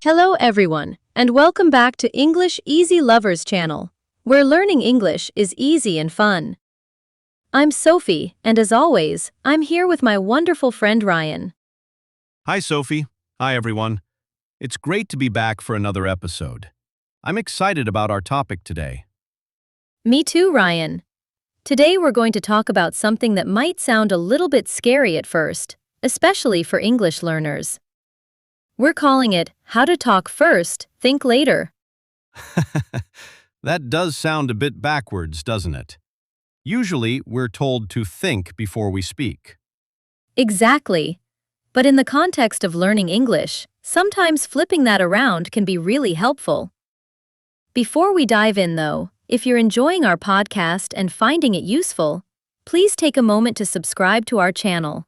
Hello everyone, and welcome back to English Easy Lovers channel, where learning English is easy and fun. I'm Sophie, and as always, I'm here with my wonderful friend Ryan. Hi, Sophie. Hi, everyone. It's great to be back for another episode. I'm excited about our topic today. Me too, Ryan. Today we're going to talk about something that might sound a little bit scary at first, especially for English learners. We're calling it How to Talk First, Think Later. That does sound a bit backwards, doesn't it? Usually, we're told to think before we speak. Exactly. But in the context of learning English, sometimes flipping that around can be really helpful. Before we dive in, though, if you're enjoying our podcast and finding it useful, please take a moment to subscribe to our channel.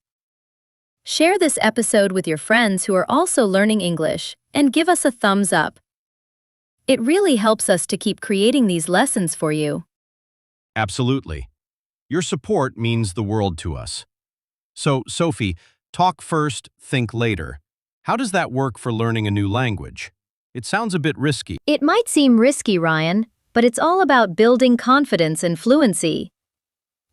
Share this episode with your friends who are also learning English, and give us a thumbs up. It really helps us to keep creating these lessons for you. Absolutely. Your support means the world to us. So, Sophie, talk first, think later. How does that work for learning a new language? It sounds a bit risky. It might seem risky, Ryan, but it's all about building confidence and fluency.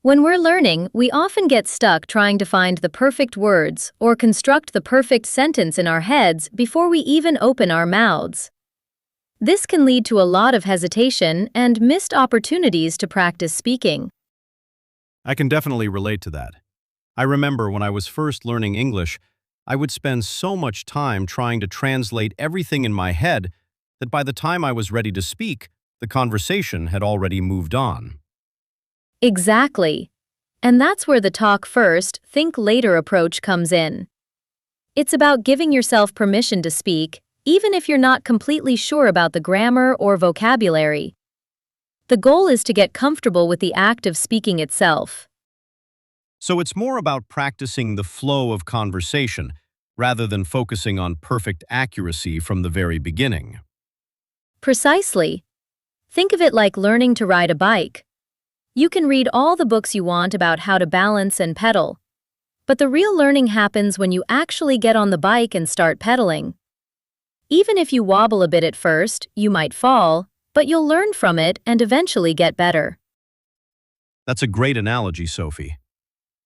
When we're learning, we often get stuck trying to find the perfect words or construct the perfect sentence in our heads before we even open our mouths. This can lead to a lot of hesitation and missed opportunities to practice speaking. I can definitely relate to that. I remember when I was first learning English, I would spend so much time trying to translate everything in my head that by the time I was ready to speak, the conversation had already moved on. Exactly. And that's where the talk first, think later approach comes in. It's about giving yourself permission to speak, even if you're not completely sure about the grammar or vocabulary. The goal is to get comfortable with the act of speaking itself. So it's more about practicing the flow of conversation rather than focusing on perfect accuracy from the very beginning. Precisely. Think of it like learning to ride a bike. You can read all the books you want about how to balance and pedal, but the real learning happens when you actually get on the bike and start pedaling. Even if you wobble a bit at first, you might fall, but you'll learn from it and eventually get better. That's a great analogy, Sophie.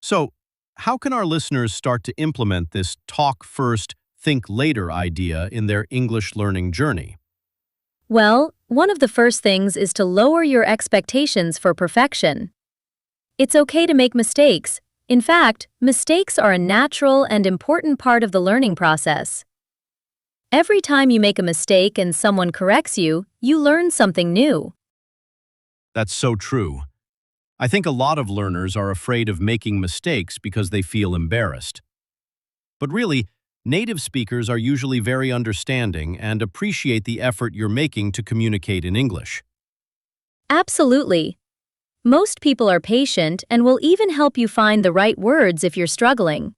So, how can our listeners start to implement this talk first, think later idea in their English learning journey? Well, one of the first things is to lower your expectations for perfection. It's okay to make mistakes. In fact, mistakes are a natural and important part of the learning process. Every time you make a mistake and someone corrects you, you learn something new. That's so true. I think a lot of learners are afraid of making mistakes because they feel embarrassed. But really, native speakers are usually very understanding and appreciate the effort you're making to communicate in English. Absolutely. Most people are patient and will even help you find the right words if you're struggling.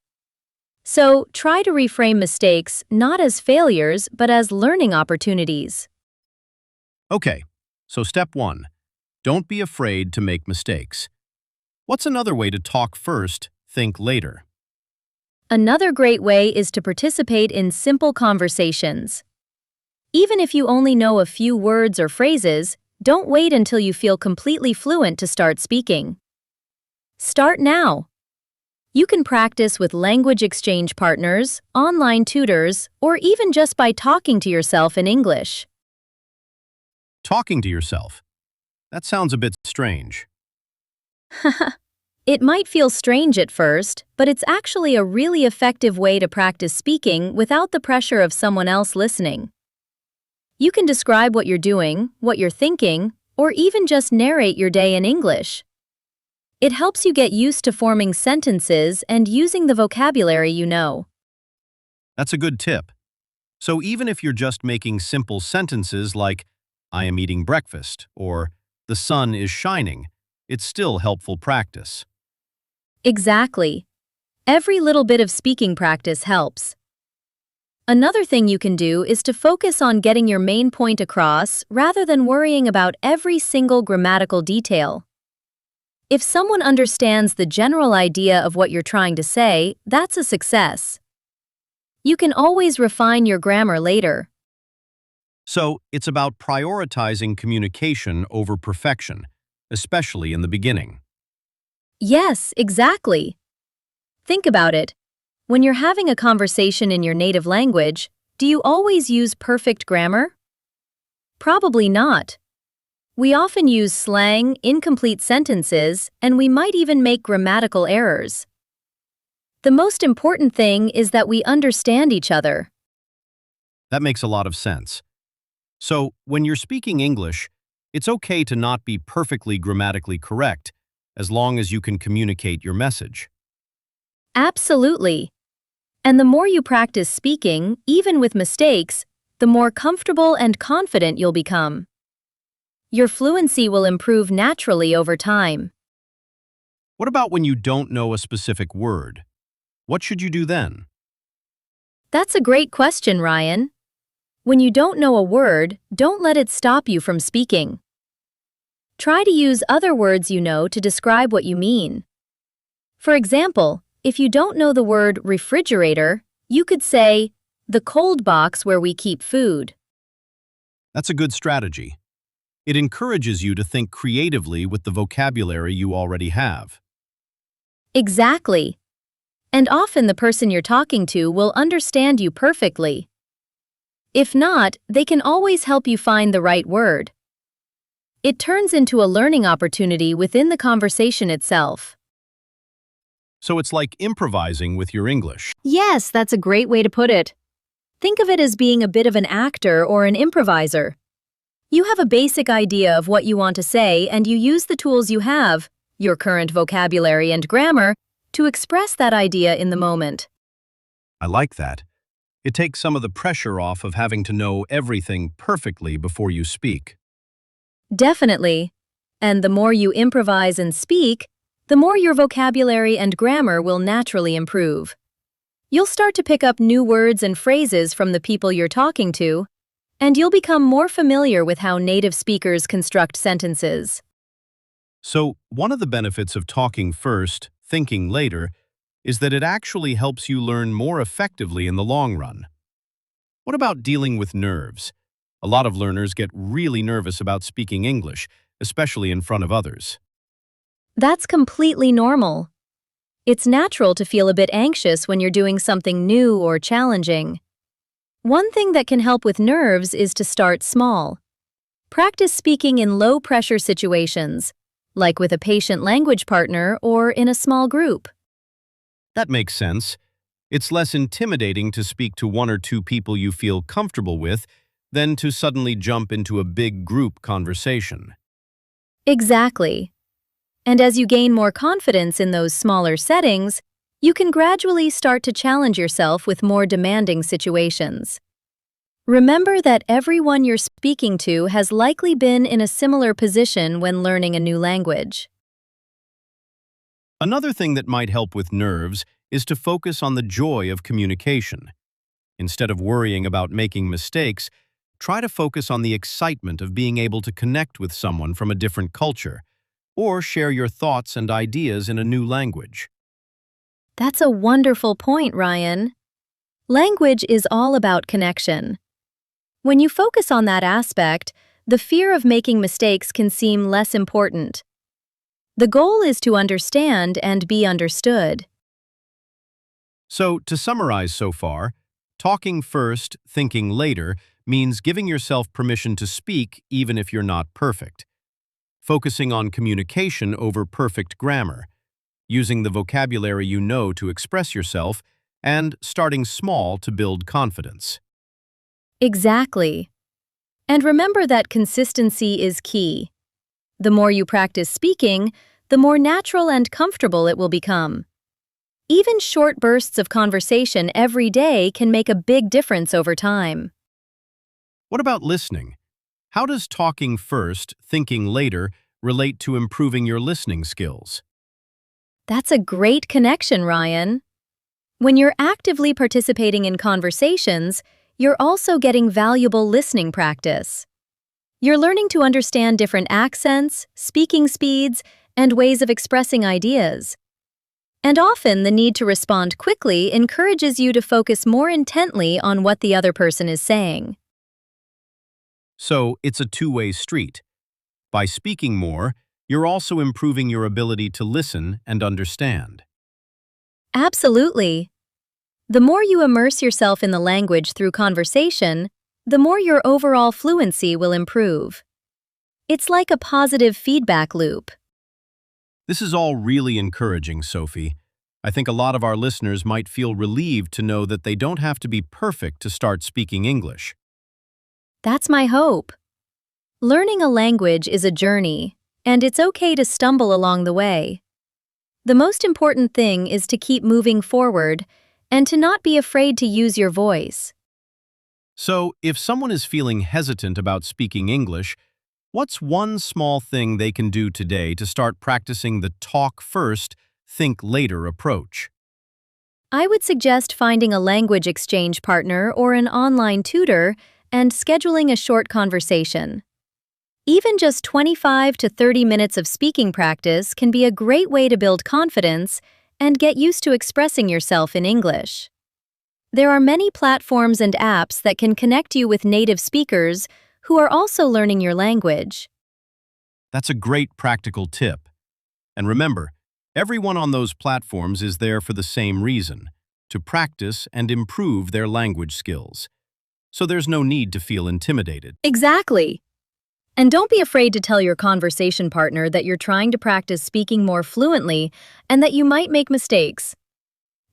So, try to reframe mistakes not as failures but as learning opportunities. Okay, so step 1. Don't be afraid to make mistakes. What's another way to talk first, think later? Another great way is to participate in simple conversations. Even if you only know a few words or phrases, don't wait until you feel completely fluent to start speaking. Start now. You can practice with language exchange partners, online tutors, or even just by talking to yourself in English. Talking to yourself. That sounds a bit strange. It might feel strange at first, but it's actually a really effective way to practice speaking without the pressure of someone else listening. You can describe what you're doing, what you're thinking, or even just narrate your day in English. It helps you get used to forming sentences and using the vocabulary you know. That's a good tip. So even if you're just making simple sentences like, I am eating breakfast, or the sun is shining, it's still helpful practice. Exactly. Every little bit of speaking practice helps. Another thing you can do is to focus on getting your main point across rather than worrying about every single grammatical detail. If someone understands the general idea of what you're trying to say, that's a success. You can always refine your grammar later. So it's about prioritizing communication over perfection, especially in the beginning. Yes, exactly. Think about it. When you're having a conversation in your native language, do you always use perfect grammar? Probably not. We often use slang, incomplete sentences, and we might even make grammatical errors. The most important thing is that we understand each other. That makes a lot of sense. So, when you're speaking English, it's okay to not be perfectly grammatically correct as long as you can communicate your message. Absolutely. And the more you practice speaking, even with mistakes, the more comfortable and confident you'll become. Your fluency will improve naturally over time. What about when you don't know a specific word? What should you do then? That's a great question, Ryan. When you don't know a word, don't let it stop you from speaking. Try to use other words you know to describe what you mean. For example, if you don't know the word refrigerator, you could say, the cold box where we keep food. That's a good strategy. It encourages you to think creatively with the vocabulary you already have. Exactly. And often the person you're talking to will understand you perfectly. If not, they can always help you find the right word. It turns into a learning opportunity within the conversation itself. So it's like improvising with your English. Yes, that's a great way to put it. Think of it as being a bit of an actor or an improviser. You have a basic idea of what you want to say and you use the tools you have, your current vocabulary and grammar, to express that idea in the moment. I like that. It takes some of the pressure off of having to know everything perfectly before you speak. Definitely. And the more you improvise and speak, the more your vocabulary and grammar will naturally improve. You'll start to pick up new words and phrases from the people you're talking to, and you'll become more familiar with how native speakers construct sentences. So, one of the benefits of talking first, thinking later, is that it actually helps you learn more effectively in the long run. What about dealing with nerves? A lot of learners get really nervous about speaking English, especially in front of others. That's completely normal. It's natural to feel a bit anxious when you're doing something new or challenging. One thing that can help with nerves is to start small. Practice speaking in low-pressure situations, like with a patient language partner or in a small group. That makes sense. It's less intimidating to speak to one or two people you feel comfortable with than to suddenly jump into a big group conversation. Exactly. And as you gain more confidence in those smaller settings, you can gradually start to challenge yourself with more demanding situations. Remember that everyone you're speaking to has likely been in a similar position when learning a new language. Another thing that might help with nerves is to focus on the joy of communication. Instead of worrying about making mistakes, try to focus on the excitement of being able to connect with someone from a different culture, or share your thoughts and ideas in a new language. That's a wonderful point, Ryan. Language is all about connection. When you focus on that aspect, the fear of making mistakes can seem less important. The goal is to understand and be understood. So, to summarize so far, talking first, thinking later means giving yourself permission to speak even if you're not perfect. Focusing on communication over perfect grammar, using the vocabulary you know to express yourself, and starting small to build confidence. Exactly. And remember that consistency is key. The more you practice speaking, the more natural and comfortable it will become. Even short bursts of conversation every day can make a big difference over time. What about listening? How does talking first, thinking later relate to improving your listening skills? That's a great connection, Ryan. When you're actively participating in conversations, you're also getting valuable listening practice. You're learning to understand different accents, speaking speeds, and ways of expressing ideas. And often the need to respond quickly encourages you to focus more intently on what the other person is saying. So it's a two-way street. By speaking more, you're also improving your ability to listen and understand. Absolutely. The more you immerse yourself in the language through conversation, the more your overall fluency will improve. It's like a positive feedback loop. This is all really encouraging, Sophie. I think a lot of our listeners might feel relieved to know that they don't have to be perfect to start speaking English. That's my hope. Learning a language is a journey, and it's okay to stumble along the way. The most important thing is to keep moving forward and to not be afraid to use your voice. So, if someone is feeling hesitant about speaking English, what's one small thing they can do today to start practicing the talk first, think later approach? I would suggest finding a language exchange partner or an online tutor and scheduling a short conversation. Even just 25 to 30 minutes of speaking practice can be a great way to build confidence and get used to expressing yourself in English. There are many platforms and apps that can connect you with native speakers who are also learning your language. That's a great practical tip. And remember, everyone on those platforms is there for the same reason, to practice and improve their language skills. So there's no need to feel intimidated. Exactly. And don't be afraid to tell your conversation partner that you're trying to practice speaking more fluently and that you might make mistakes.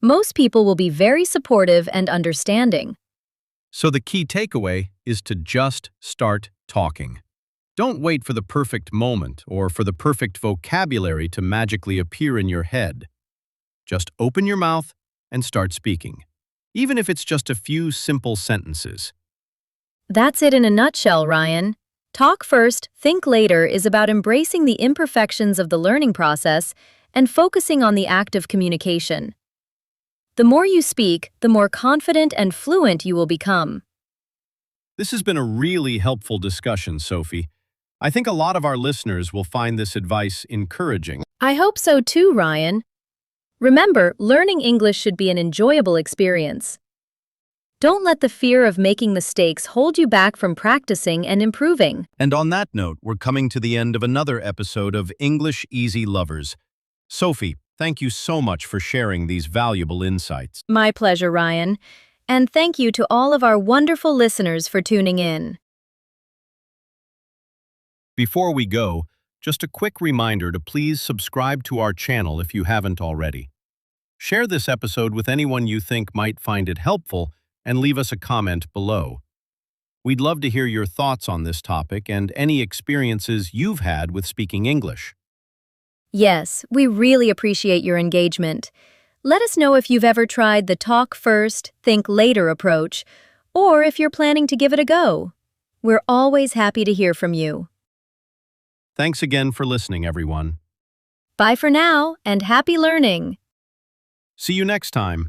Most people will be very supportive and understanding. So the key takeaway is to just start talking. Don't wait for the perfect moment or for the perfect vocabulary to magically appear in your head. Just open your mouth and start speaking, even if it's just a few simple sentences. That's it in a nutshell, Ryan. Talk first, think later is about embracing the imperfections of the learning process and focusing on the act of communication. The more you speak, the more confident and fluent you will become. This has been a really helpful discussion, Sophie. I think a lot of our listeners will find this advice encouraging. I hope so too, Ryan. Remember, learning English should be an enjoyable experience. Don't let the fear of making mistakes hold you back from practicing and improving. And on that note, we're coming to the end of another episode of English Easy Lovers. Sophie, thank you so much for sharing these valuable insights. My pleasure, Ryan. And thank you to all of our wonderful listeners for tuning in. Before we go, just a quick reminder to please subscribe to our channel if you haven't already. Share this episode with anyone you think might find it helpful and leave us a comment below. We'd love to hear your thoughts on this topic and any experiences you've had with speaking English. Yes, we really appreciate your engagement. Let us know if you've ever tried the talk first, think later approach, or if you're planning to give it a go. We're always happy to hear from you. Thanks again for listening, everyone. Bye for now, and happy learning! See you next time.